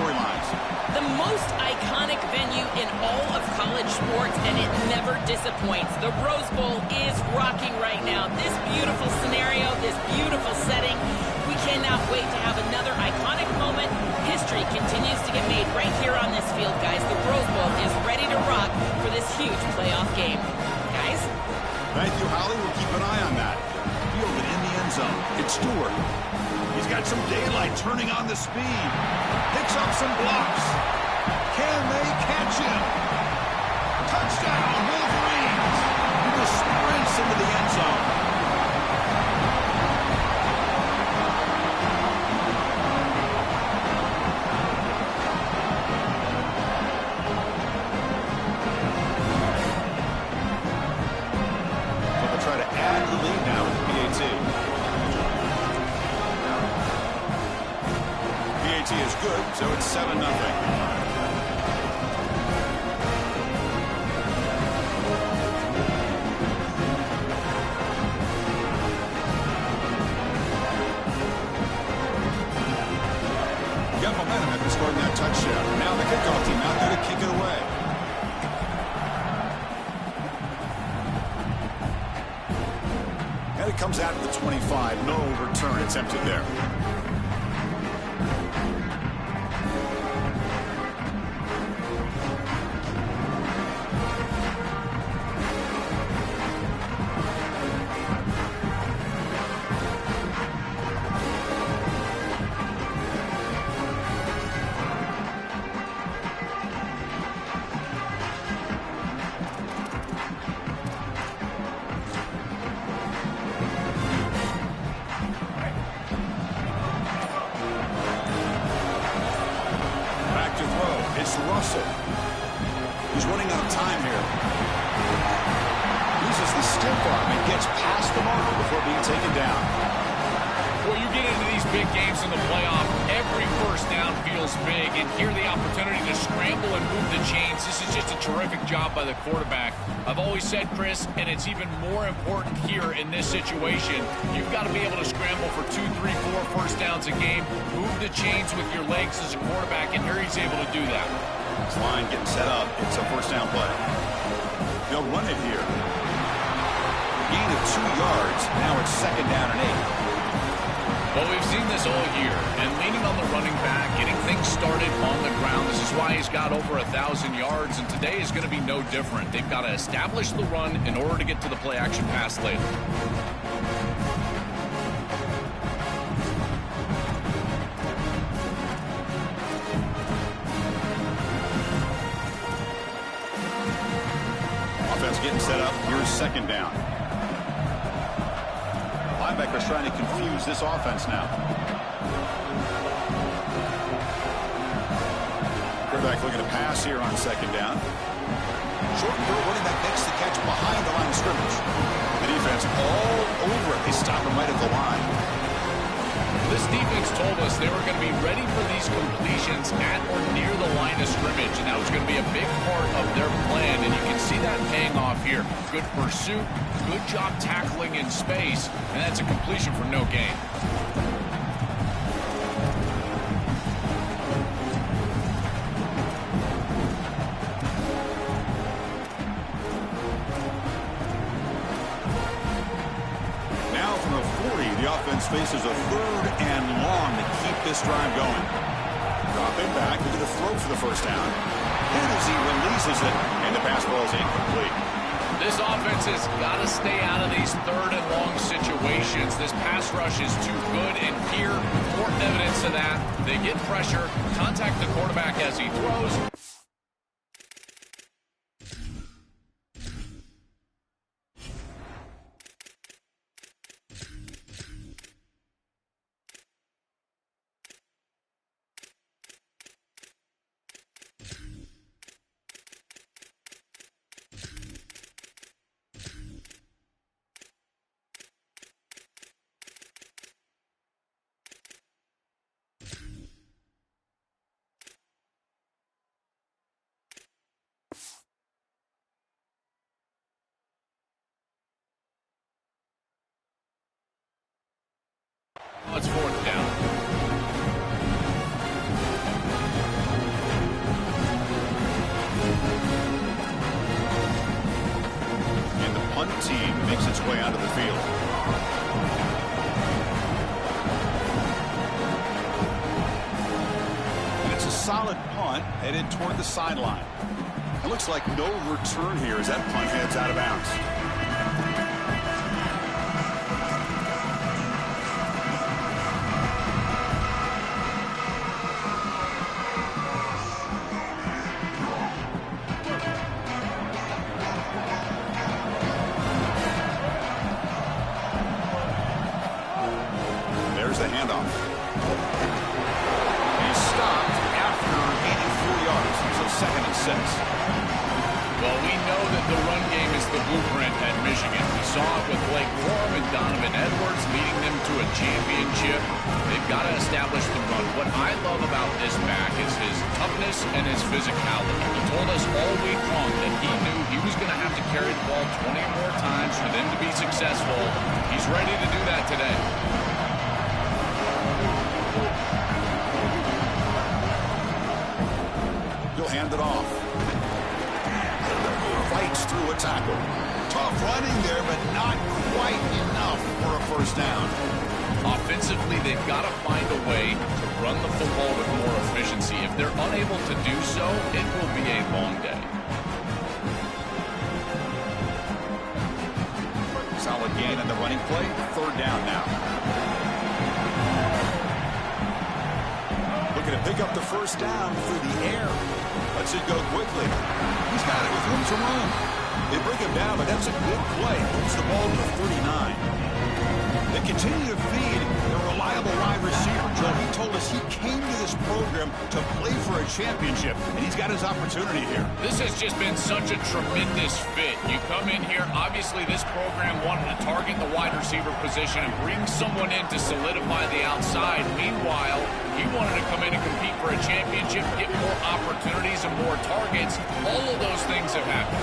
storylines. The most iconic venue in all of college sports, and it never disappoints. The Rose Bowl is rocking right now. This beautiful scenario, this beautiful setting. We cannot wait to have another iconic moment. History continues to get made right here on this field, guys. The Rose Bowl is ready to rock for this huge playoff game. Guys? Thank you, Holly. We'll keep an eye on that. Fielded in the end zone. It's Stewart. He's got some daylight turning on the speed. Picks up some blocks. Can they catch him? Touchdown, Wolverines! He just sprints into the end zone. So they'll try to add the lead now with the PAT. PAT is good, so it's 7-0. Got momentum after scoring that touchdown. Now the kickoff team out there to kick it away. And it comes out to the 25. No return attempted there. It's Russell. He's running out of time here. Uses the stiff arm and gets past the mark before being taken down. Well, you get into these big games in the playoff, every first down feels big, and here the opportunity to scramble and move the chains. This is just a terrific job by the quarterback. I've always said, Chris, and it's even more important here in this situation, you've got to be able to scramble for 2, 3, 4 first downs a game, move the chains with your legs as a quarterback, and here he's able to do that. This line getting set up. It's a first down play. They'll run it here. Gain of 2 yards. Now it's 2nd down and 8. Well, we've seen this all year, and leaning on the running back, getting things started on the ground. This is why he's got over 1,000 yards, and today is going to be no different. They've got to establish the run in order to get to the play-action pass later. Offense getting set up. Here's 2nd down. Linebacker's trying to confuse this offense now. Quarterback looking to pass here on 2nd down. Short throw, running back makes the catch behind the line of scrimmage. The defense all over it. They stop him right at the line. This defense told us they were going to be ready for these completions at or near the line of scrimmage, and that was going to be a big part of their plan, and you can see that paying off here. Good pursuit, good job tackling in space, and that's a completion for no gain. Now from the 40, the offense faces a 3rd and long to keep this drive going. Dropping back, looking to throw for the first down. And as he releases it, and the pass ball is incomplete. This offense has got to stay out of these 3rd and long situations. This pass rush is too good, and here, more evidence of that. They get pressure, contact the quarterback as he throws. It's 4th down. way onto the field. And it's a solid punt headed toward the sideline. It looks like no return here as that punt heads out of bounds. There's the handoff. He's stopped after gaining 4 yards, so 2nd and 6. Well, we know that the run game is the blueprint at Michigan. We saw it with Blake Corum and Donovan Edwards leading them to a championship. They've got to establish the run. What I love about this back is his toughness and his physicality. He told us all week long that he knew he was going to have to carry the ball 20 more times for them to be successful. He's ready to do that today. He'll hand it off. Fights through a tackle. Tough running there, but not quite enough for a first down. Offensively, they've got to find a way to run the football with more efficiency. If they're unable to do so, it will be a long day. Solid gain on the running play. 3rd down now. Looking to pick up the first down through the air. Lets it go quickly. He's got it with room to run. They bring him down, but that's a good play. Moves the ball to the 39. They continue to feed a reliable wide receiver. Joe, he told us he came to this program to play for a championship, and he's got his opportunity here. This has just been such a tremendous fit. You come in here, obviously this program wanted to target the wide receiver position and bring someone in to solidify the outside. Meanwhile, he wanted to come in and compete for a championship, get more opportunities and more targets. All of those things have happened.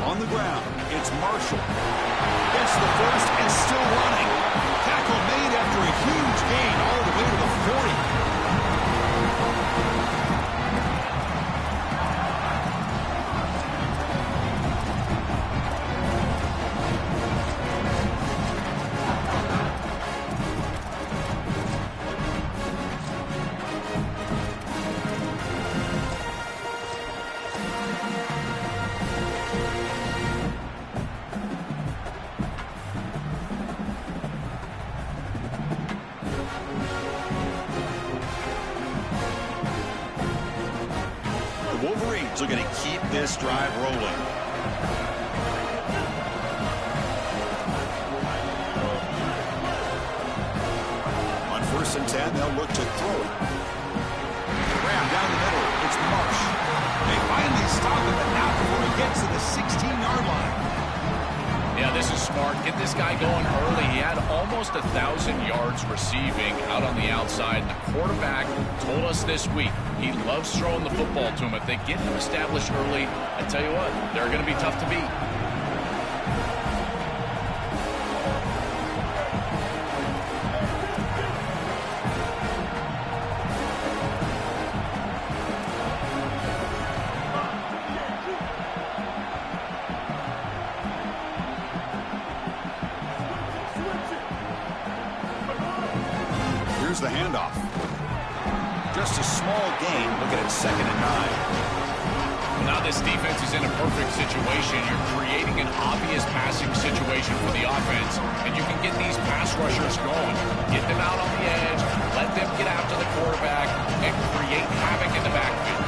On the ground, it's Marshall. Gets the first and still running. Tackle made after a huge gain all the way to the 40. Wolverines are going to keep this drive rolling. On 1st and 10, they'll look to throw it. Ram down the middle. It's Marsh. They finally stop him, but not before he gets to the 16-yard line. Yeah, this is smart. Get this guy going early. He had almost 1,000 yards receiving out on the outside. The quarterback told us this week he loves throwing the football to him. If they get him established early, I tell you what, they're going to be tough to beat. Here's the handoff. Just a small gain. Looking at 2nd and 9. Now this defense is in a perfect situation. You're creating an obvious passing situation for the offense, and you can get these pass rushers going. Get them out on the edge, let them get after the quarterback, and create havoc in the backfield.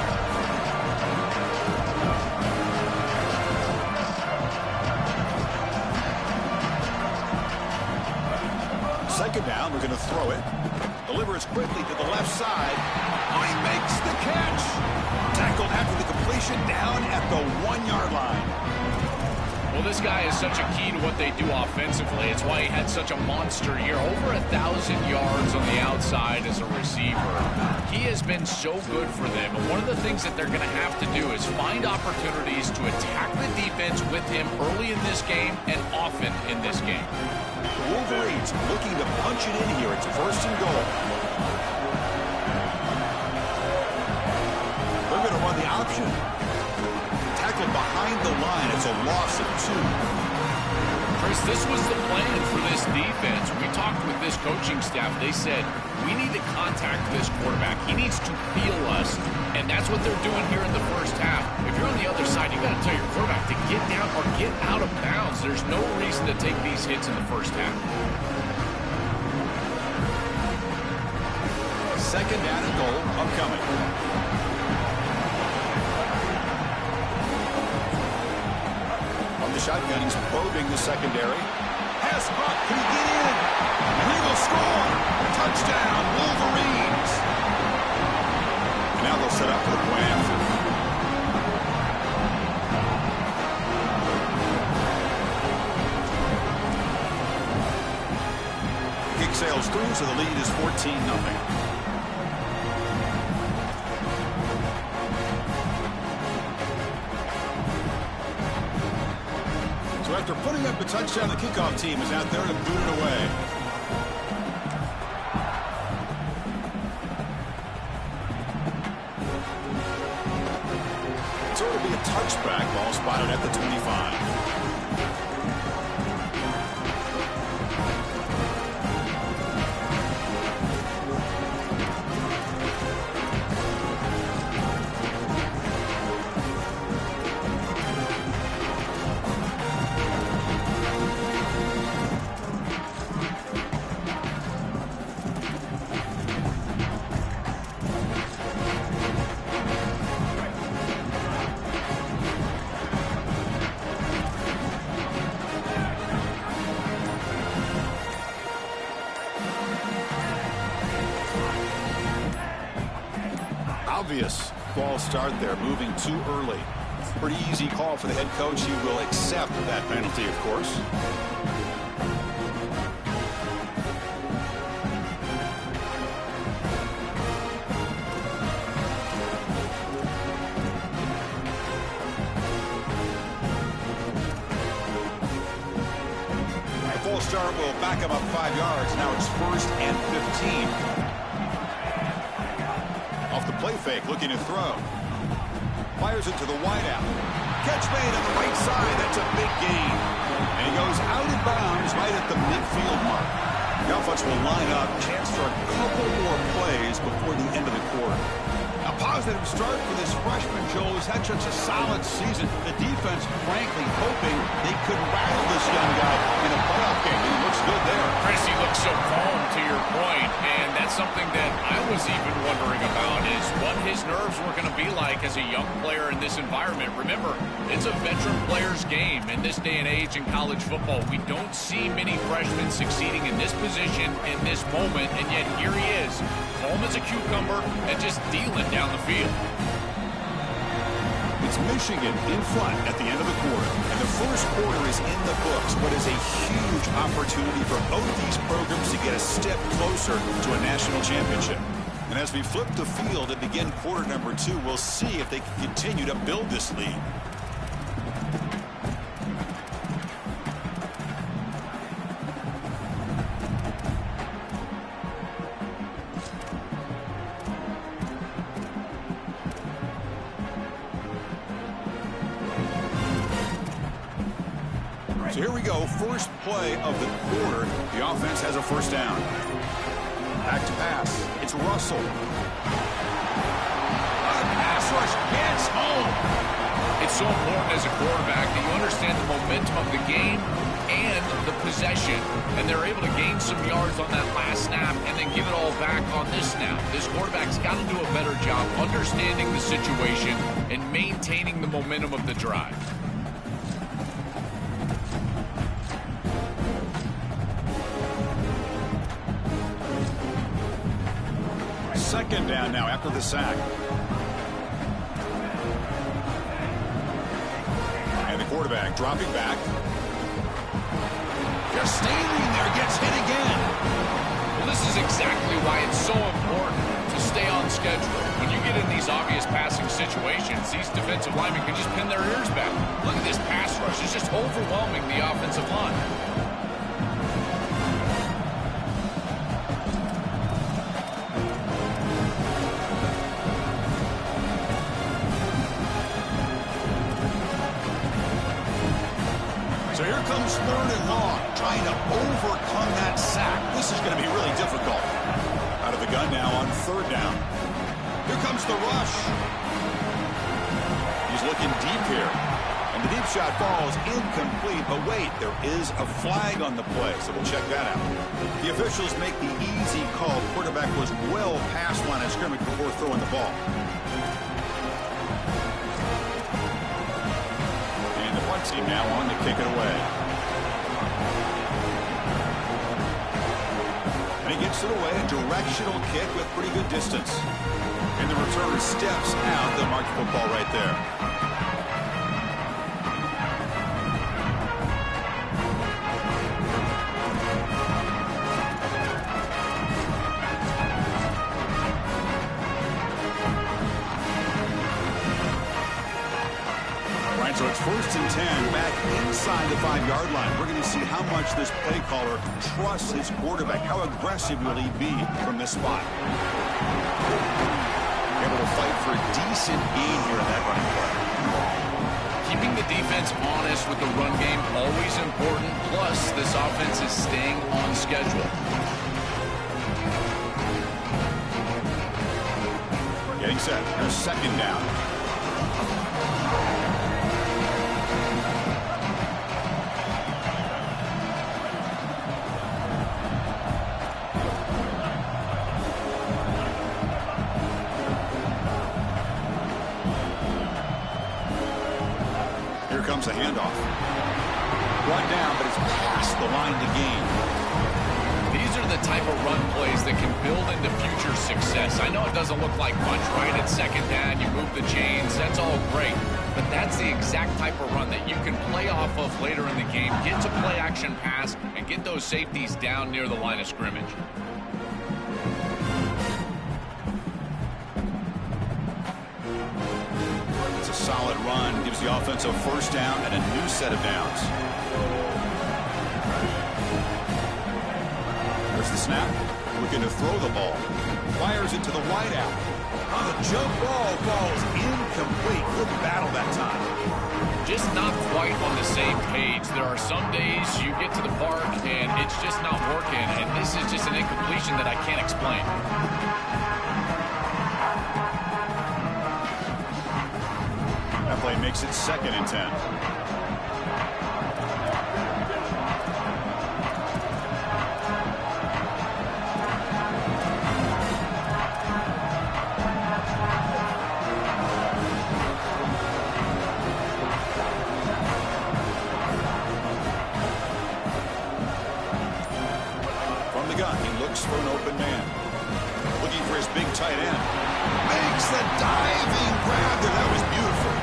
Second down, we're going to throw it. Delivers quickly to the left side. Oh, he makes the catch. Tackled after the completion down at the 1-yard line. Well, this guy is such a key to what they do offensively. It's why he had such a monster year. Over 1,000 yards on the outside as a receiver. He has been so good for them. And one of the things that they're going to have to do is find opportunities to attack the defense with him early in this game and often in this game. Wolverines looking to punch it in here. It's 1st and goal. They're going to run the option. tackle behind the line. It's a loss of 2. Chris, this was the plan for this defense. We talked with this coaching staff. They said, we need to contact this quarterback. He needs to feel us. And that's what they're doing here in the first half. If you're on the other side, you got to tell your quarterback to get down or get out of bounds. There's no reason to take these hits in the first half. Second down and goal upcoming. On the shotgun, he's probing the secondary. Pass caught. Can he get in? And he will score. Touchdown, Wolverines. And now they'll set up for the point after. Kick sails through, so the lead is 14-0. So after putting up a touchdown, the kickoff team is out there to boot it away. So it'll be a touchback, ball spotted at the 25. Obvious false start there, moving too early. Pretty easy call for the head coach. He will accept that penalty, of course. A false start will back him up 5 yards. Now it's 1st and 15. Play fake, looking to throw. Fires it to the wideout. Catch made on the right side. That's a big gain. And he goes out of bounds right at the midfield mark. The offense will line up. Chance for a couple more plays before the end of the quarter. A positive start for this freshman, Joel, who's had such a solid season. The defense, frankly, hoping they could rattle this young guy in a playoff game. He looks good there. Chris, he looks so calm, to your point, and that's something that I was even wondering about, is what his nerves were going to be like as a young player in this environment. Remember, it's a veteran player's game in this day and age in college football. We don't see many freshmen succeeding in this position in this moment, and yet here he is, calm as a cucumber and just dealing down the field. It's Michigan in front at the end of the quarter, and the first quarter is in the books. What is a huge opportunity for both these programs to get a step closer to a national championship. And as we flip the field and begin quarter number 2, we'll see if they can continue to build this lead. So here we go, first play of the quarter. The offense has a first down. Back to pass. It's Russell. Pass rush gets home. It's so important as a quarterback that you understand the momentum of the game and the possession. And they're able to gain some yards on that last snap and then give it all back on this snap. This quarterback's got to do a better job understanding the situation and maintaining the momentum of the drive. Second down now after the sack. And the quarterback dropping back. Just standing there, gets hit again. Well, this is exactly why it's so important to stay on schedule. When you get in these obvious passing situations, these defensive linemen can just pin their ears back. Look at this pass rush. It's just overwhelming the offensive line. trying to overcome that sack. This is going to be really difficult. Out of the gun now on third down. Here comes the rush. He's looking deep here. And the deep shot falls incomplete. But wait, there is a flag on the play, so we'll check that out. The officials make the easy call. Quarterback was well past line of scrimmage before throwing the ball. And the punt team now on to kick it away. And he gets it away, a directional kick with pretty good distance. And the returner steps out. They'll mark the football right there. So it's 1st and 10 back inside the 5-yard line. We're going to see how much this play caller trusts his quarterback. How aggressive will he be from this spot? Able to fight for a decent gain here in that running play. Keeping the defense honest with the run game, always important. Plus, this offense is staying on schedule. Getting set. Here's 2nd down. Comes a handoff. Brought down, but it's past the line to gain. These are the type of run plays that can build into future success. I know it doesn't look like much, right? At 2nd down, you move the chains. That's all great. But that's the exact type of run that you can play off of later in the game. Get to play action pass and get those safeties down near the line of scrimmage. Solid run gives the offense a 1st down and a new set of downs. There's the snap. Looking to throw the ball. Fires it to the wideout. On the jump ball falls incomplete. Good battle that time. Just not quite on the same page. There are some days you get to the park and it's just not working. And this is just an incompletion that I can't explain. That play makes it 2nd and 10. From the gun, he looks for an open man. Looking for his big tight end. Makes the diving grab there. That was beautiful.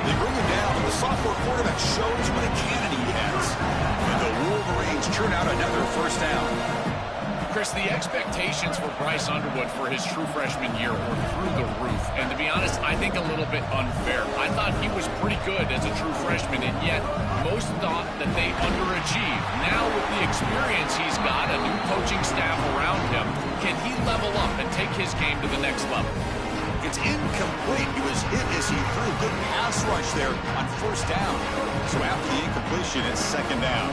They bring him down, but the sophomore quarterback shows what a cannon he has. And the Wolverines turn out another 1st down. Chris, the expectations for Bryce Underwood for his true freshman year were through the roof. And to be honest, I think a little bit unfair. I thought he was pretty good as a true freshman, and yet most thought that they underachieved. Now with the experience he's got, a new coaching staff around him, can he level up and take his game to the next level? It's incomplete. He was hit as he threw. Good pass rush there on 1st down. So after the incompletion, it's 2nd down.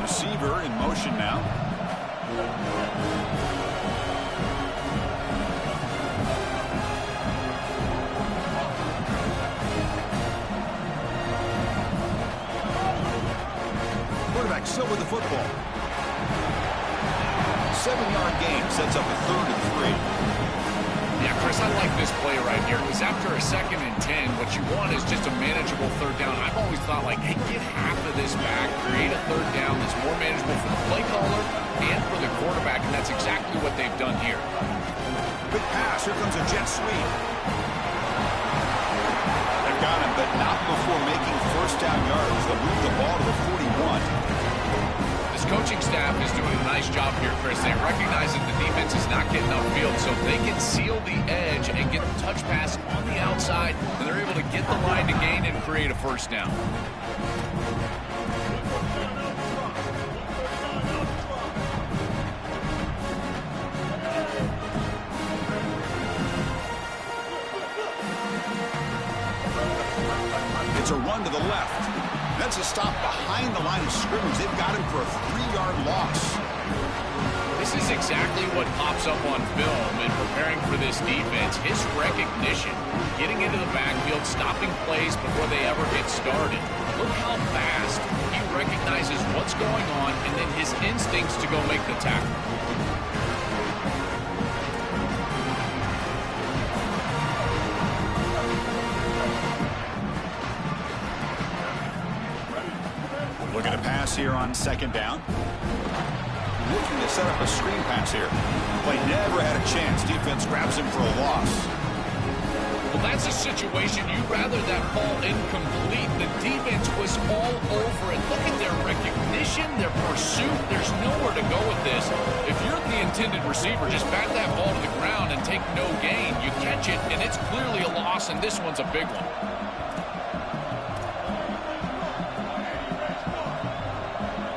Receiver in motion now. Still with the football. 7-yard gain sets up a 3rd and 3. Yeah, Chris, I like this play right here because after a 2nd and 10, what you want is just a manageable 3rd down. I've always thought, like, hey, get half of this back, create a 3rd down that's more manageable for the play caller and for the quarterback, and that's exactly what they've done here. Quick pass. Here comes a jet sweep. They've got him, but not before making 1st down yards. They'll move the ball to the 41. This coaching staff is doing a nice job here, Chris. They recognize that the defense is not getting upfield, so they can seal the edge and get the touch pass on the outside, and they're able to get the line to gain and create a 1st down. There's a run to the left. That's a stop behind the line of scrimmage. They've got him for a 3-yard loss. This is exactly what pops up on film in preparing for this defense. His recognition, getting into the backfield, stopping plays before they ever get started. Look how fast he recognizes what's going on and then his instincts to go make the tackle. Looking to pass here on second down. Looking to set up a screen pass here. Play never had a chance. Defense grabs him for a loss. Well, that's a situation you'd rather that fall incomplete. The defense was all over it. Look at their recognition, their pursuit. There's nowhere to go with this. If you're the intended receiver, just bat that ball to the ground and take no gain. You catch it, and it's clearly a loss, and this one's a big one.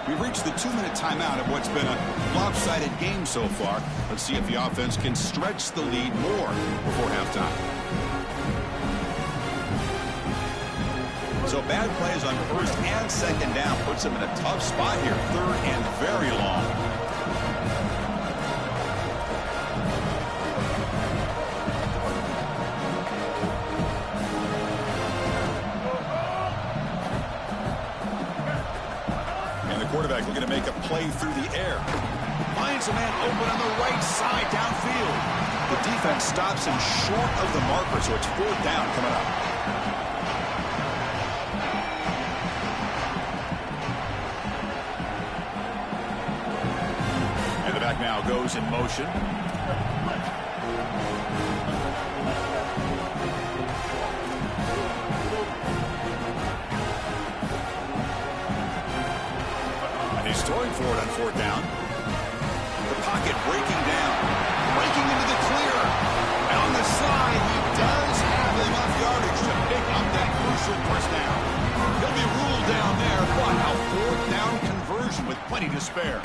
We've reached the 2-minute timeout of what's been a lopsided game so far. Let's see if the offense can stretch the lead more before halftime. So bad plays on first and second down puts them in a tough spot here. Third and very long. Quarterback looking to make a play through the air. Finds a man open on the right side downfield. The defense stops him short of the marker, so it's 4th down coming up. And the back now goes in motion. Throwing for it on 4th down. The pocket breaking down. Breaking into the clear. And on the side, he does have enough yardage to pick up that crucial first down. He'll be ruled down there, but a 4th down conversion with plenty to spare.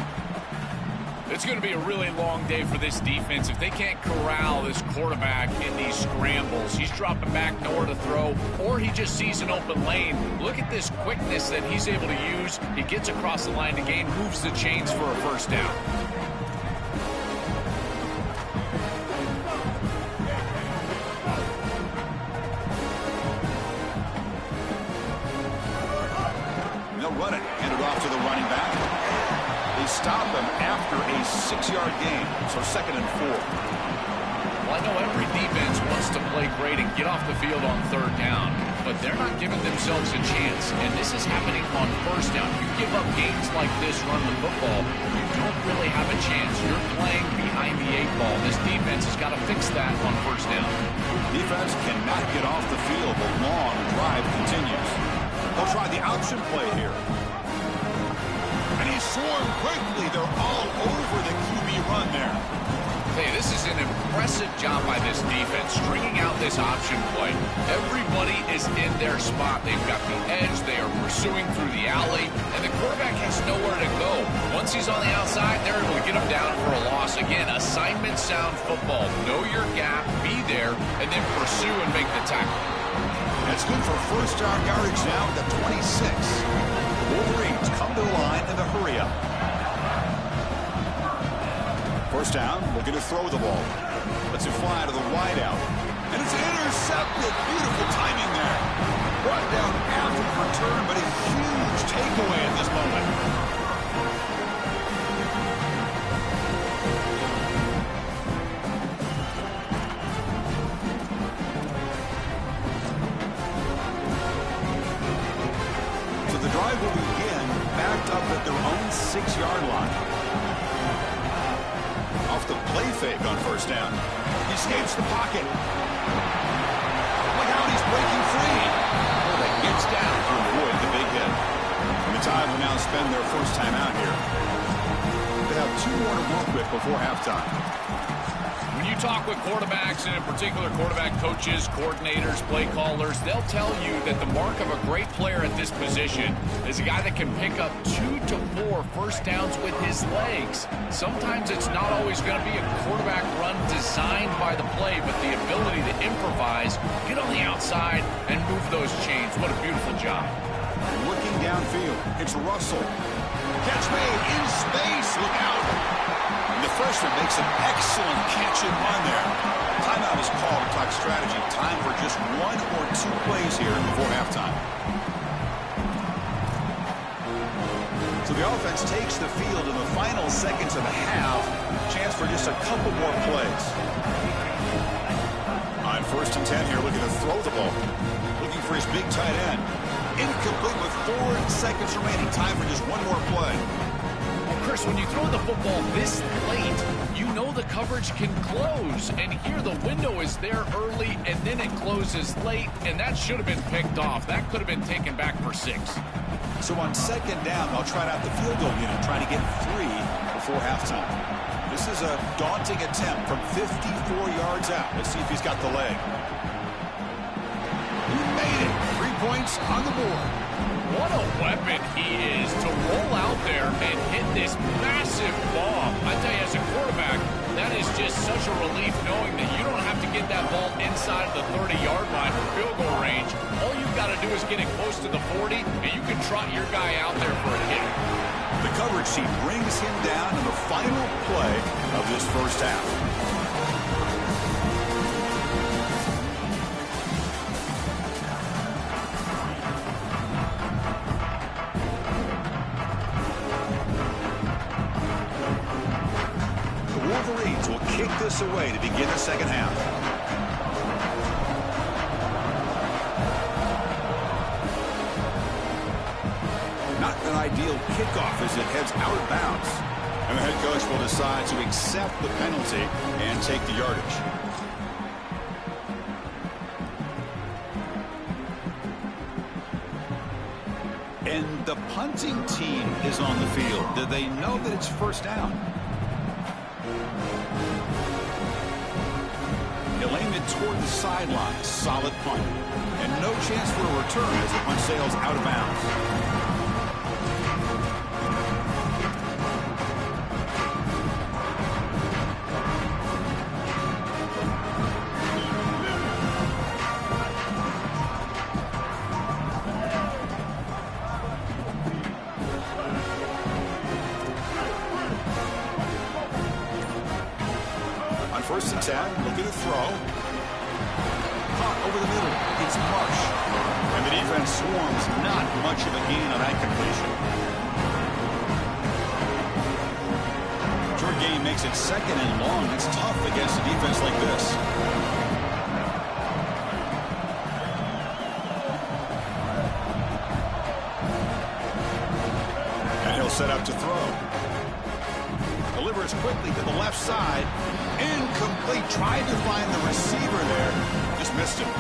It's going to be a really long day for this defense. If they can't corral this quarterback in these scrambles, he's dropping back, nowhere to throw, or he just sees an open lane. Look at this quickness that he's able to use. He gets across the line to gain, moves the chains for a first down. They'll run it. Hand it off to the running back. Stop him after a 6-yard gain, so 2nd and 4. Well, I know every defense wants to play great and get off the field on 3rd down, but they're not giving themselves a chance, and this is happening on 1st down. You give up gains like this, run the football, you don't really have a chance. You're playing behind the 8 ball. This defense has got to fix that on 1st down. Defense cannot get off the field. The long drive continues. They'll try the option play here. And he's swarmed quickly. They're all over the QB run there. Hey, this is an impressive job by this defense, stringing out this option play. Everybody is in their spot. They've got the edge. They are pursuing through the alley, and the quarterback has nowhere to go. Once he's on the outside, they're able to get him down for a loss. Again, assignment sound football. Know your gap, be there, and then pursue and make the tackle. That's good for first down yardage now at the 26. Wolverines come to the line in the hurry up. First down, looking to throw the ball. Lets it fly to the wide out. And it's intercepted. Beautiful timing there. Brought down after the return, but a huge takeaway at this moment. The drive will begin backed up at their own 6-yard line. Off the play fake on first down. He escapes the pocket. Look out, he's breaking free. Oh, that gets down to avoid the big hit. And the Tide will now spend their first time out here. They have 2 more to work with before halftime. When you talk with quarterbacks, and in particular quarterback coaches, coordinators, play callers, they'll tell you that the mark of a great player at this position is a guy that can pick up 2 to 4 first downs with his legs. Sometimes it's not always going to be a quarterback run design. designed by the play, but the ability to improvise, get on the outside, and move those chains. What a beautiful job. Looking downfield, it's Russell. Catch made in space. Look out. And the freshman makes an excellent catch and run there. Timeout is called to talk strategy. Time for just 1 or 2 plays here before halftime. So the offense takes the field in the final seconds of the half. Chance for just a couple more plays. On 1st and 10 here, looking to throw the ball. Looking for his big tight end. Incomplete with 4 seconds remaining. Time for just 1 more play. Well, Chris, when you throw the football this late, you know the coverage can close. And here the window is there early, and then it closes late, and that should have been picked off. That could have been taken back for 6. So on 2nd down, they'll try out the field goal unit, trying to get 3 before halftime. This is a daunting attempt from 54 yards out. Let's see if he's got the leg. He made it. 3 points on the board. What a weapon he is to roll out there and hit this massive bomb. I tell you, as a quarterback, that is just such a relief knowing that you don't have to get that ball inside the 30-yard line for field goal range. All you've got to do is get it close to the 40, and you can trot your guy out there for a hit. The coverage team brings him down in the final play of this first half. Wolverines will kick this away to begin the second half. Not an ideal kickoff as it heads out of bounds. And the head coach will decide to accept the penalty and take the yardage. And the punting team is on the field. Do they know that it's 1st down? He'll aim it toward the sideline. Solid punt. And no chance for a return as the punt sails out of bounds. On 1st and 10, looking to throw. Caught over the middle. It's Marsh. And the defense swarms. Not much of a gain on that completion. Short gain makes it 2nd and long. It's tough against a defense like this. And he'll set up to throw. Delivers quickly to the left side. Incomplete. Tried to find the receiver there. Just missed him.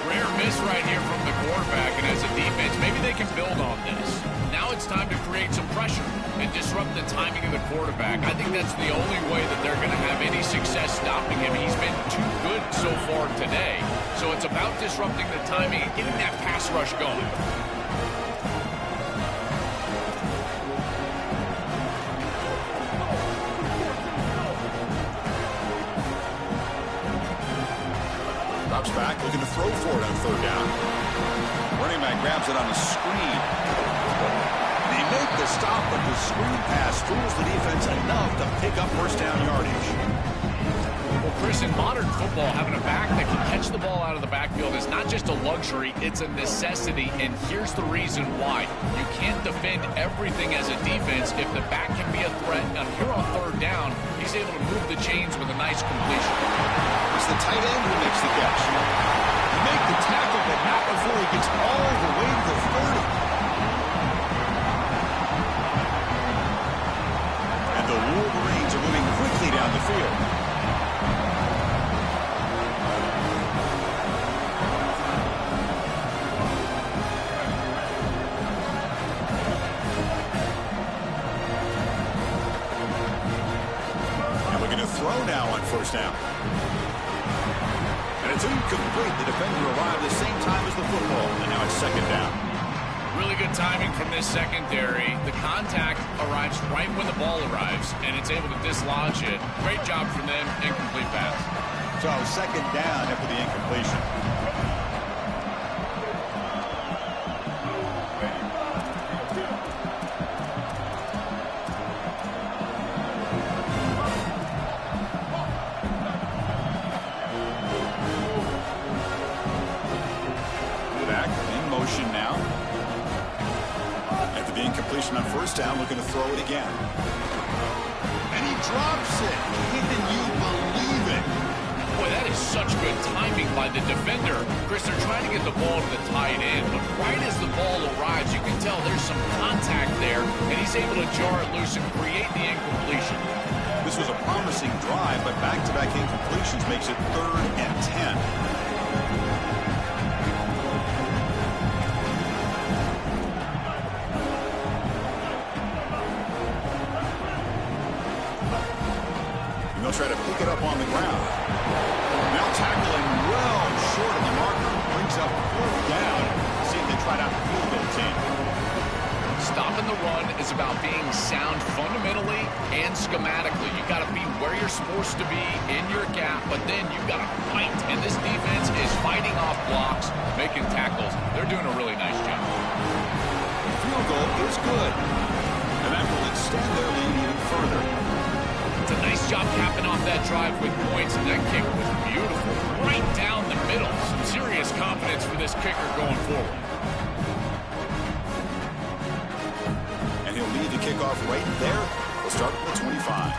Rare miss right here from the quarterback, and as a defense, maybe they can build on this. Now it's time to create some pressure and disrupt the timing of the quarterback. I think that's the only way that they're going to have any success stopping him. He's been too good so far today. So it's about disrupting the timing and getting that pass rush going. Drops back, looking to throw for it on 3rd down. Running back grabs it on the screen. They make the stop, but the screen pass fools the defense enough to pick up 1st down yardage. Well, Chris, in modern football, having a back that can catch the ball out of the backfield is not just a luxury, it's a necessity, and here's the reason why. You can't defend everything as a defense if the back can be a threat. And here on 3rd down, he's able to move the chains with a nice completion. It's the tight end who makes the catch. Make the tackle, but not before he gets all the way to the 30. And the Wolverines are moving quickly down the field. And looking to throw now on 1st down. And it's incomplete. The defender arrived the same time as the football, and now it's 2nd down. Really good timing from this secondary. The contact arrives right when the ball arrives, and it's able to dislodge it. Great job from them. Incomplete pass. So second down after the incompletion. Back in motion now. After the incompletion on first down, looking to throw it again. And he drops it. Can you believe it? Boy, that is such good timing by the defender. Chris, they're trying to get the ball to the tight end, but right as the ball arrives, you can tell there's some contact there, and he's able to jar it loose and create the incompletion. This was a promising drive, but back-to-back incompletions makes it 3rd and 10. They'll try to pick it up on the ground. Now tackling well short of the marker. Brings up 4th down. See if they try to field goal team. Stopping the run is about being sound fundamentally and schematically. You got to be where you're supposed to be in your gap, but then you got to fight. And this defense is fighting off blocks, making tackles. They're doing a really nice job. Field goal is good. And that will extend their lead even further. It's a nice job capping off that drive with points, and that kick was beautiful. Right down the middle. Some serious confidence for this kicker going forward. And he'll lead the kickoff right there. We'll start with the 25.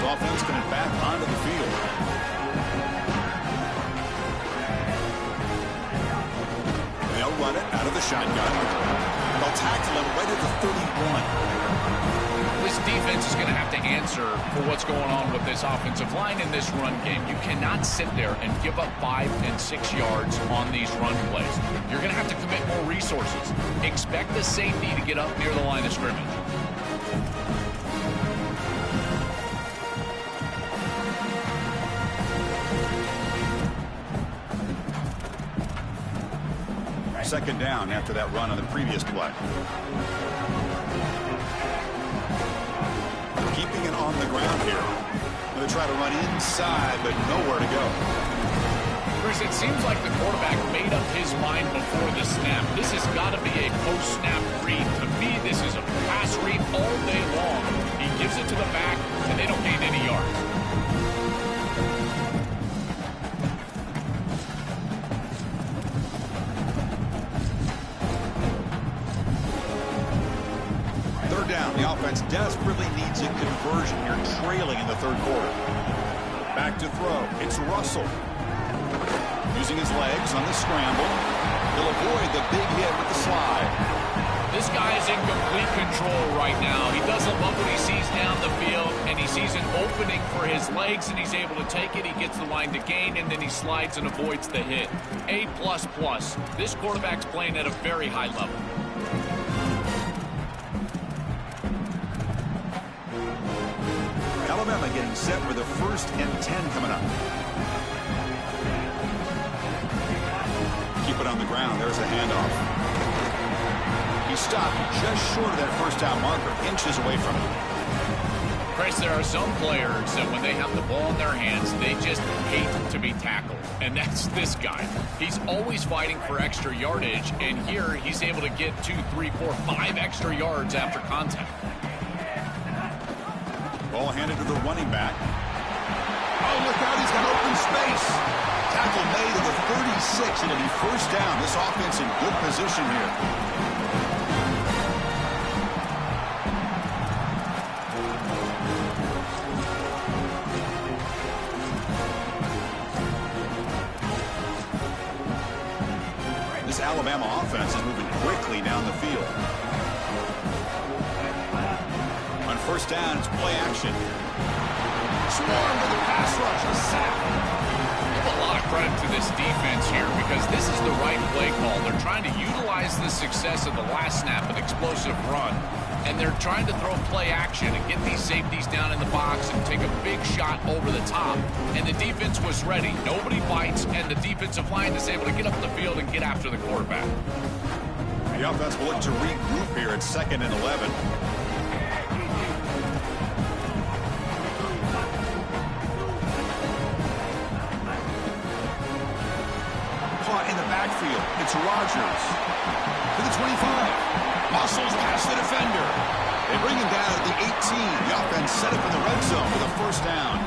Offense coming back onto the field. They'll run it out of the shotgun. They'll tackle him right at the 31. This defense is going to have to answer for what's going on with this offensive line in this run game. You cannot sit there and give up 5 and 6 yards on these run plays. You're going to have to commit more resources. Expect the safety to get up near the line of scrimmage. Second down after that run on the previous play. Keeping it on the ground here. They'll try to run inside, but nowhere to go. Chris, it seems like the quarterback made up his mind before the snap. This has got to be a post-snap read. To me, this is a pass read all day long. He gives it to the back, and they don't gain any yards. Down. The offense desperately needs a conversion here, trailing in the 3rd quarter. Back to throw. It's Russell. Using his legs on the scramble. He'll avoid the big hit with the slide. This guy is in complete control right now. He doesn't love what he sees down the field, and he sees an opening for his legs, and he's able to take it. He gets the line to gain, and then he slides and avoids the hit. A++. This quarterback's playing at a very high level. Alabama getting set for the 1st and 10 coming up. Keep it on the ground. There's the handoff. He stopped just short of that 1st down marker, inches away from it. Chris, there are some players that when they have the ball in their hands, they just hate to be tackled. And that's this guy. He's always fighting for extra yardage, and here he's able to get 2, 3, 4, 5 extra yards after contact. Ball handed to the running back. Oh, look out, he's got open space. Tackle made to the 36. It'll be 1st down. This offense in good position here. This Alabama offense is moving quickly down the field. On 1st down, it's play action. Swarm to the pass rush, a sack. Give a lot of credit to this defense here because this is the right play call. They're trying to utilize the success of the last snap, an explosive run, and they're trying to throw play action and get these safeties down in the box and take a big shot over the top. And the defense was ready. Nobody bites, and the defensive line is able to get up the field and get after the quarterback. The offense will look to regroup here at 2nd and 11. Caught in the backfield. It's Rodgers to the 25. Muscles past the defender. They bring him down at the 18. The offense set up in the red zone for the first down.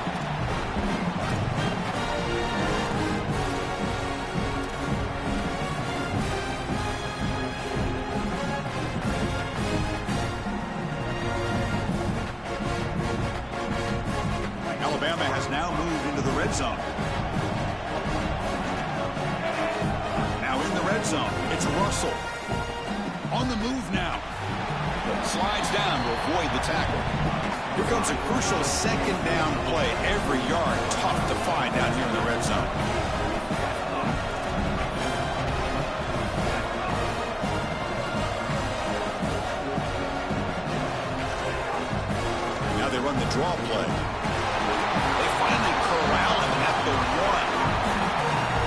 Alabama has now moved into the red zone. Now in the red zone, it's Russell. On the move now. Slides down to avoid the tackle. Here comes a crucial 2nd down play. Every yard tough to find down here in the red zone. Now they run the draw play. They finally corral him at the 1.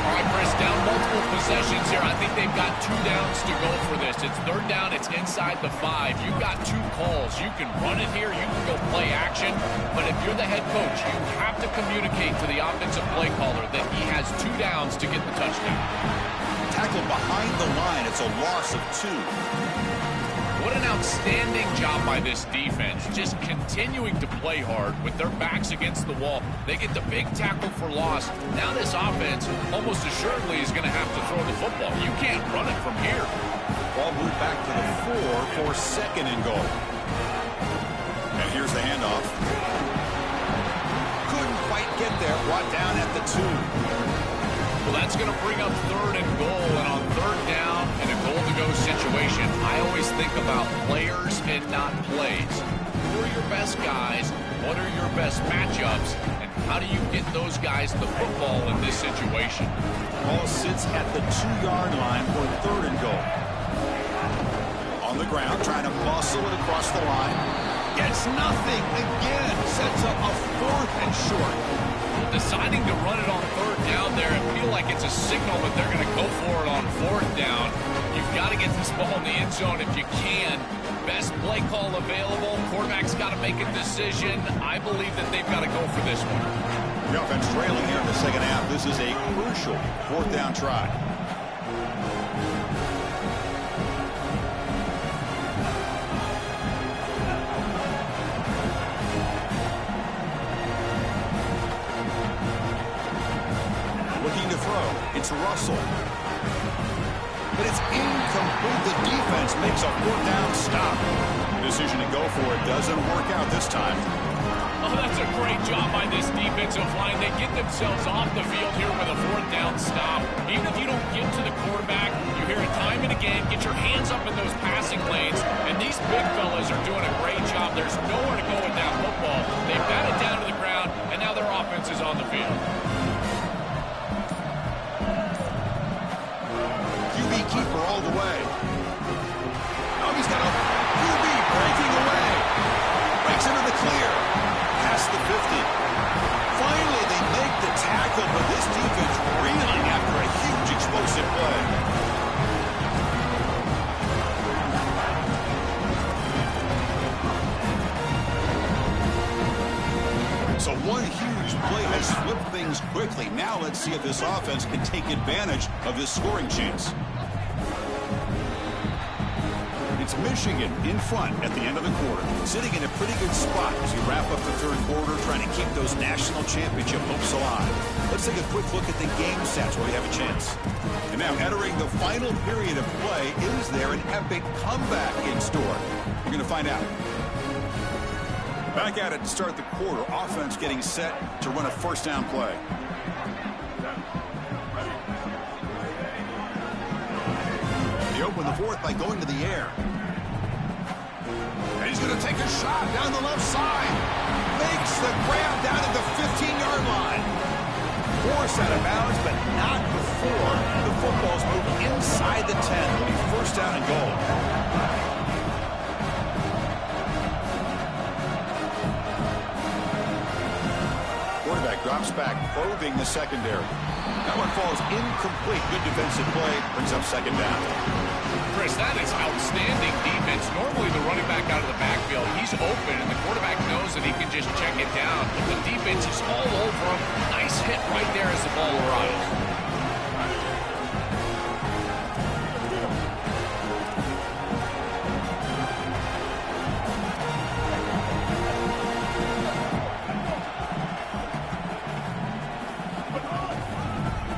All right, Chris, down multiple possessions here. I think they've got 2 downs to go for this. It's 3rd down. It's inside the 5. You've got 2 calls. You can run it here. You can go play action. But if you're the head coach, you have to communicate to the offensive play caller that he has 2 downs to get the touchdown. Tackle behind the line. It's a loss of 2. What an outstanding job by this defense, just continuing to play hard with their backs against the wall. They get the big tackle for loss. Now this offense almost assuredly is going to have to throw the football. You can't run it from here. Ball moved back to the 4 for 2nd and goal. And here's the handoff. Couldn't quite get there. Brought down at the 2. Well, that's going to bring up 3rd and goal, and on 3rd down in a goal-to-go situation, I always think about players and not plays. Who are your best guys? What are your best matchups? And how do you get those guys the football in this situation? Ball sits at the 2-yard line for 3rd and goal. On the ground, trying to muscle it across the line. Gets nothing again. Sets up a 4th and short. Deciding to run it on 3rd down there and feel like it's a signal that they're going to go for it on 4th down. You've got to get this ball in the end zone if you can. Best play call available. Quarterback's got to make a decision. I believe that they've got to go for this one. The offense trailing here in the 2nd half. This is a crucial 4th down try. Looking to throw. It's Russell. But it's incomplete. The defense makes a 4th down stop. Decision to go for it doesn't work out this time. Oh, that's a great job by this defensive line. They get themselves off the field here with a 4th down stop. Even if you don't get to the quarterback, you hear it time and again. Get your hands up in those passing lanes. And these big fellas are doing a great job. There's nowhere to go with that football. They've got it down to the ground, and now their offense is on the field. Keeper all the way. Oh, he's got a QB breaking away. Breaks into the clear. Past the 50. Finally, they make the tackle, but this defense reeling after a huge explosive play. So one huge play has flipped things quickly. Now let's see if this offense can take advantage of this scoring chance. It's Michigan in front at the end of the quarter, sitting in a pretty good spot as you wrap up the 3rd quarter, trying to keep those national championship hopes alive. Let's take a quick look at the game stats where we have a chance. And now entering the final period of play, is there an epic comeback in store? You're going to find out. Back at it to start the quarter, offense getting set to run a 1st down play. They open the 4th by going to the air. And he's going to take a shot down the left side. Makes the grab down at the 15-yard line. Forced out of bounds, but not before the football's moved inside the 10. It'll be 1st down and goal. back, probing the secondary. That one falls incomplete. Good defensive play. Brings up second down. Chris, that is outstanding defense. Normally the running back out of the backfield, he's open, and the quarterback knows that he can just check it down. But the defense is all over him. Nice hit right there as the ball arrives.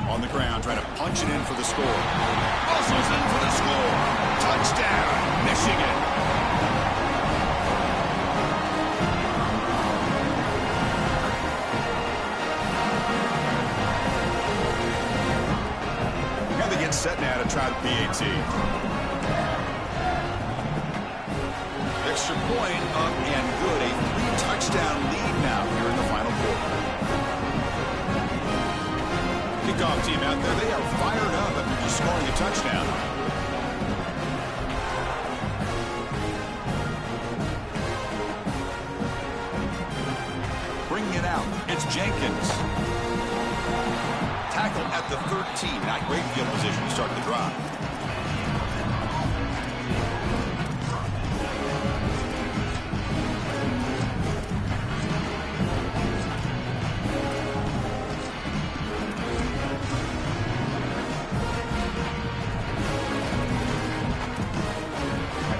On the ground, trying to punch it in for the score. Muscles in for the score. Touchdown, Michigan. Now they get set now to try the PAT. Extra point up and good. A 3-touchdown lead now here in the final quarter. Kickoff team out there, they are fired up after just scoring a touchdown. Bringing it out, it's Jenkins. Tackle at the 13, not great field position to start the drive.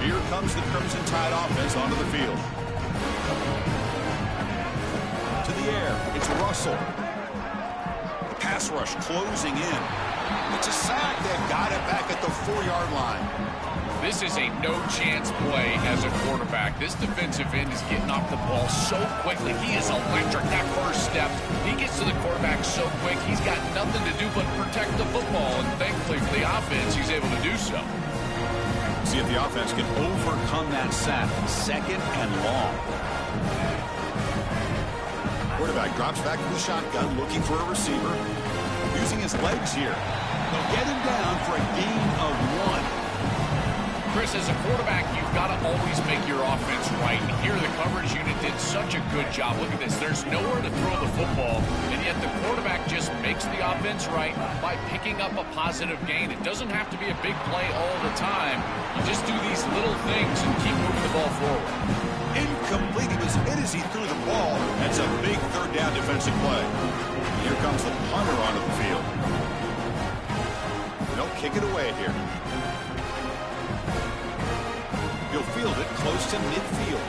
Here comes the Crimson Tide offense onto the field. To the air, it's Russell. The pass rush closing in. It's a sack. They've got it back at the 4-yard line. This is a no-chance play as a quarterback. This defensive end is getting off the ball so quickly. He is electric. That first step, he gets to the quarterback so quick, he's got nothing to do but protect the football. And thankfully for the offense, he's able to do so. See if the offense can overcome that sack. Second and long. Quarterback drops back to the shotgun, looking for a receiver. Using his legs here. They'll get him down for a gain of 1. Chris, as a quarterback, you've got to always make your offense right. And here the coverage unit did such a good job. Look at this. There's nowhere to throw the football, and yet the quarterback just makes the offense right by picking up a positive gain. It doesn't have to be a big play all the time. You just do these little things and keep moving the ball forward. Incomplete. He was hit as he threw the ball. That's a big third down defensive play. Here comes the punter onto the field. They'll kick it away here. He'll field it close to midfield.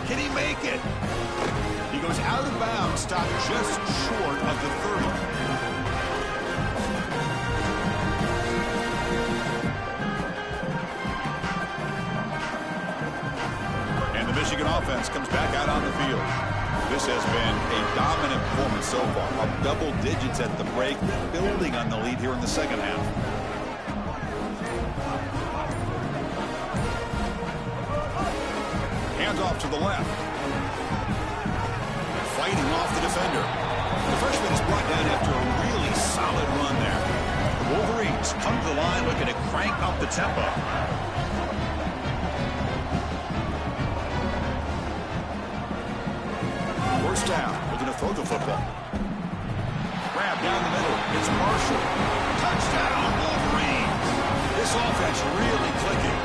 Can he make it? He goes out of bounds, stopped just short of the 30. And the Michigan offense comes back out on the field. This has been a dominant performance so far. Up double digits at the break, building on the lead here in the second half. Off to the left. Fighting off the defender. The freshman is brought down after a really solid run there. The Wolverines come to the line looking to crank up the tempo. First down. Looking to throw the football. Grab down the middle. It's Marshall. Touchdown, Wolverines. This offense really clicking.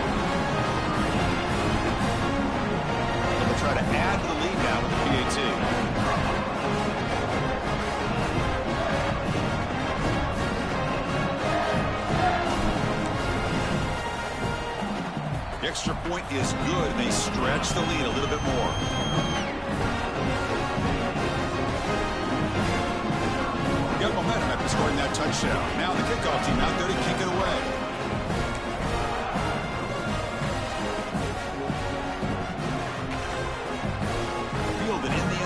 Try to add to the lead now with the PAT. The extra point is good, and they stretch the lead a little bit more. Got momentum after scoring that touchdown. Now the kickoff team out there to kick it away.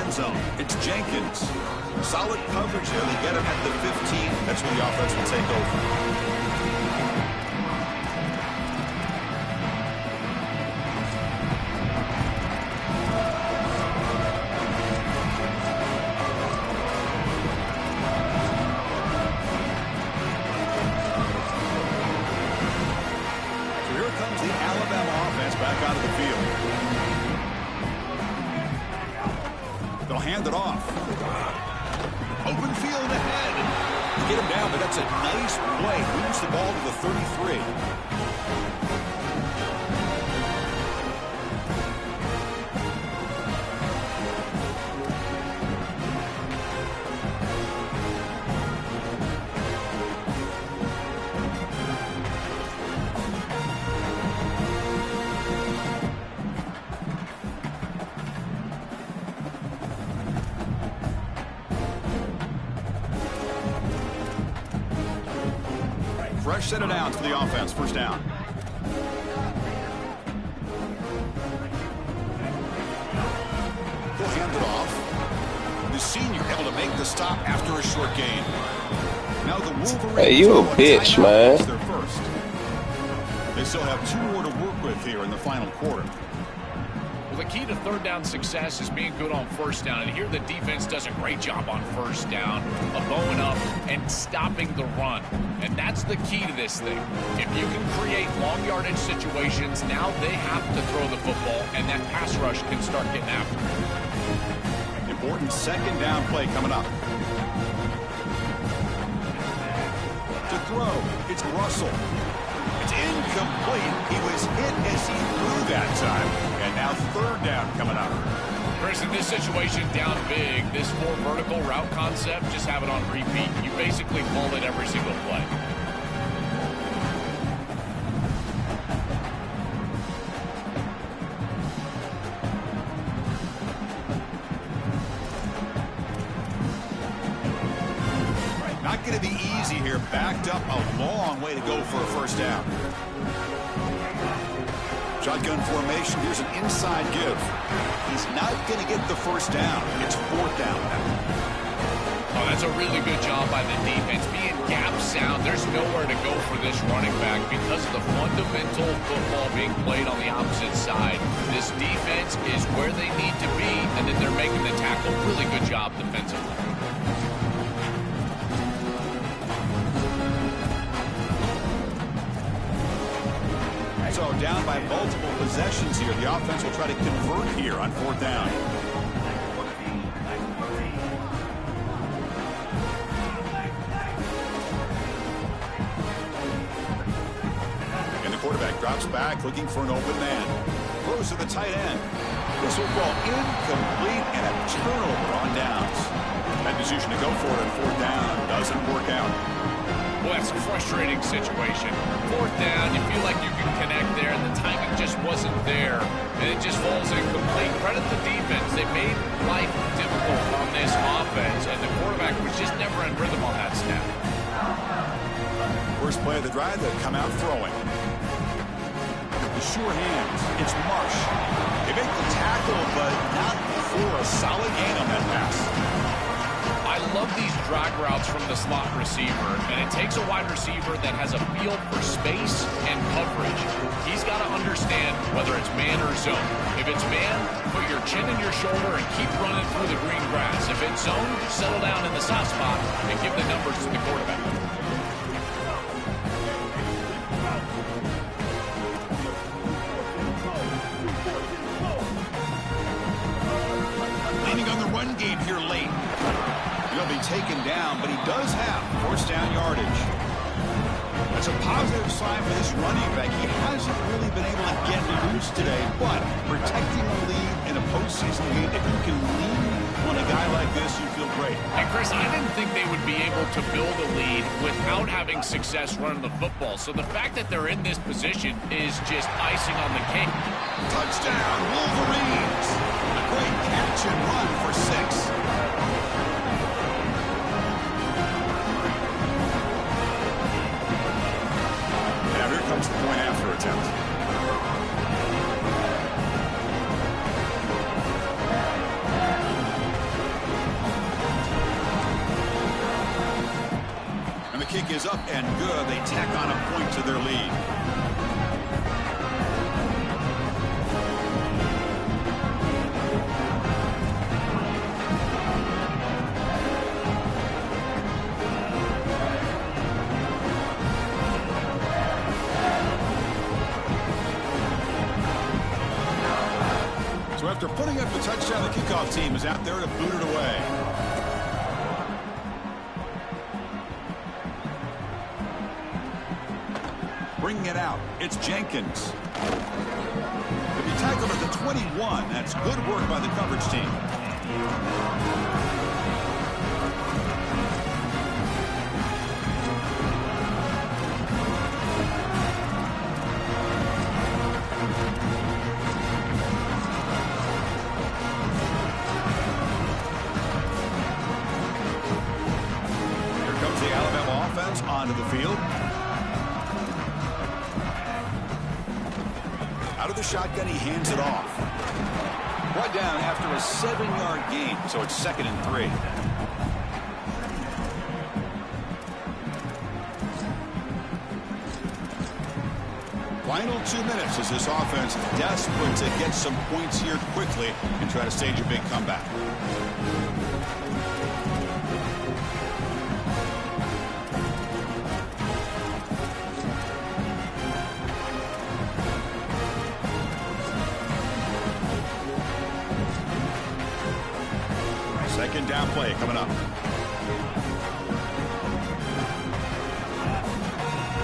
Zone. It's Jenkins. Solid coverage there. They get him at the 15. That's where the offense will take over. So here comes the Alabama offense back out of the field. They'll hand it off. That's a nice play. Moves the ball to the 33. Fresh set of downs for the offense. First down. He'll hand it off. The senior able to make the stop after a short gain. Now the Wolverines. Hey, you a bitch, man. Their first. They still have 2 more to work with here in the final quarter. Well, the key to third down success is being good on first down. And here the defense does a great job on first down of bowing up and stopping the run. And that's the key to this thing. If you can create long yardage situations, now they have to throw the football, and that pass rush can start getting after it. Important second down play coming up. To throw, it's Russell. It's incomplete. He was hit as he threw that time. And now third down coming up. Chris, in this situation, down big, this 4 vertical route concept, just have it on repeat. You basically call it every single play. Not going to be easy here. Backed up a long way to go for a first down. Shotgun formation. Here's an inside give. He's not going to get the first down. It's 4th down now. Oh, that's a really good job by the defense. Being gap sound, there's nowhere to go for this running back because of the fundamental football being played on the opposite side. This defense is where they need to be, and then they're making the tackle. Really good job defensively. So down by multiple possessions here. The offense will try to convert here on 4th down. And the quarterback drops back looking for an open man. Throws to the tight end. This will ball incomplete and a turnover on downs. That decision to go for it on 4th down doesn't work out. Well, that's a frustrating situation. 4th down, you feel like you can connect there, and the timing just wasn't there, and it just falls incomplete. Credit the defense. They made life difficult on this offense, and the quarterback was just never in rhythm on that snap. First play of the drive, they'll come out throwing. The sure hands. It's Marsh. They make the tackle, but not for a solid gain on that pass. I love these drag routes from the slot receiver, and it takes a wide receiver that has a feel for space and coverage. He's got to understand whether it's man or zone. If it's man, put your chin in your shoulder and keep running through the green grass. If it's zone, settle down in the soft spot and give the numbers to the quarterback. Leaning on the run game here late. He'll be taken down, but he does have first down yardage. That's a positive sign for this running back. He hasn't really been able to get loose today, but protecting the lead in a postseason game, if you can lean on a guy like this, you feel great. And Chris, I didn't think they would be able to build a lead without having success running the football. So the fact that they're in this position is just icing on the cake. Touchdown, Wolverines! A great catch and run for 6. Comes the point after attempt. And the kick is up and good. They tack on a point to their lead. After putting up the touchdown, the kickoff team is out there to boot it away. bringing it out. It's Jenkins. If he tackled at the 21, that's good work by the coverage team. Onto the field. Out of the shotgun, he hands it off. Brought down after a 7-yard gain, so it's 2nd and 3. Final 2 minutes as this offense desperate to get some points here quickly and try to stage a big comeback. Second down play coming up.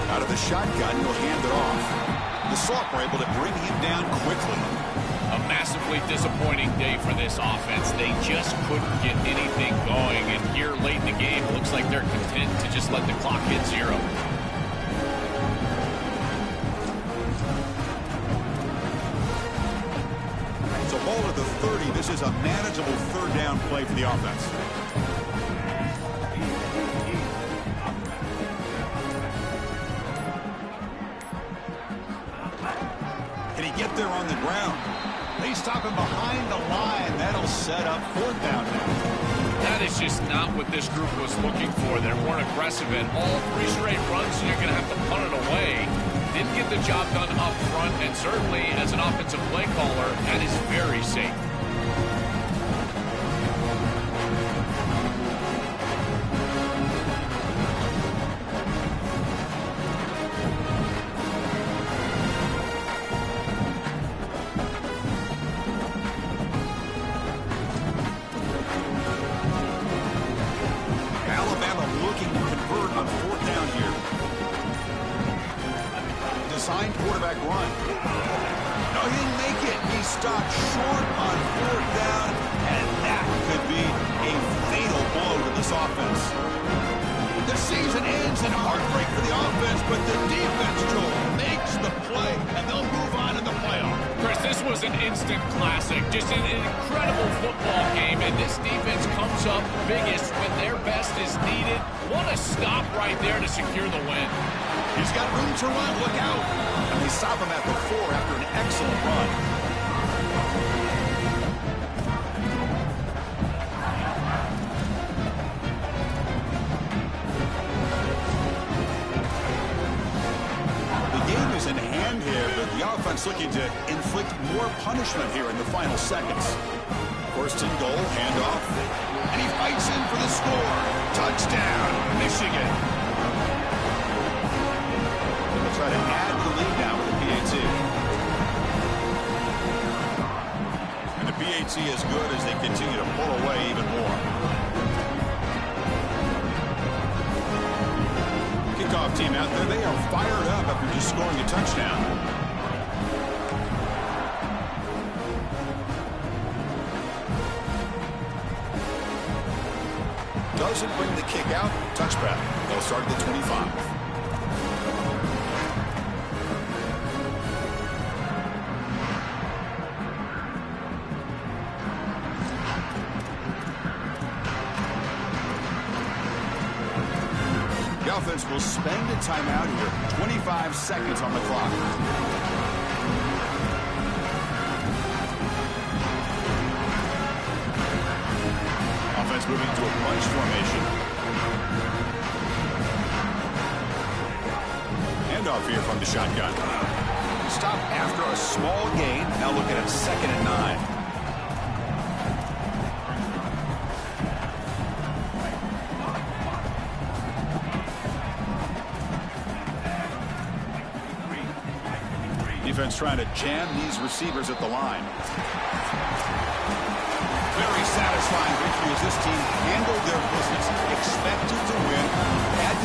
Out of the shotgun, he'll hand it off. The Soft were able to bring him down quickly. A massively disappointing day for this offense. They just couldn't get anything going. And here late in the game, it looks like they're content to just let the clock hit 0. Ball at the 30. This is a manageable 3rd down play for the offense. Can he get there on the ground? They stop him behind the line. That'll set up 4th down now. That is just not what this group was looking for. They weren't aggressive at all. 3 straight runs, and you're going to have to punt it away. Didn't get the job done up front, and certainly as an offensive play caller, that is very safe. Alabama looking to convert on 4th down here. Designed quarterback run. No, he didn't make it. He stopped short on 4th down, and that could be a fatal blow to this offense. The season ends in heartbreak for the offense, but the defense, Joel, makes the play, and they'll move on in the playoff. Chris, this was an instant classic. Just an incredible football game, and this defense comes up biggest when their best is needed. What a stop right there to secure the win. He's got room to run. Look out. And they stop him at the 4 after an excellent run. The game is in hand here, but the offense looking to inflict more punishment here in the final seconds. 1st and goal, handoff. And he fights in for the score. Touchdown, Michigan. Try to add the lead now with the PAT. And the PAT is good as they continue to pull away even more. Kickoff team out there, they are fired up after just scoring a touchdown. Doesn't bring the kick out. Touchback. They'll start at the 25. The offense will spend a timeout here. 25 seconds on the clock. Offense moving to a bunch formation. Handoff here from the shotgun. Stop after a small gain. Now looking at 2nd and 9. Defense trying to jam these receivers at the line. Very satisfying victory as this team handled their business, expected to win, had to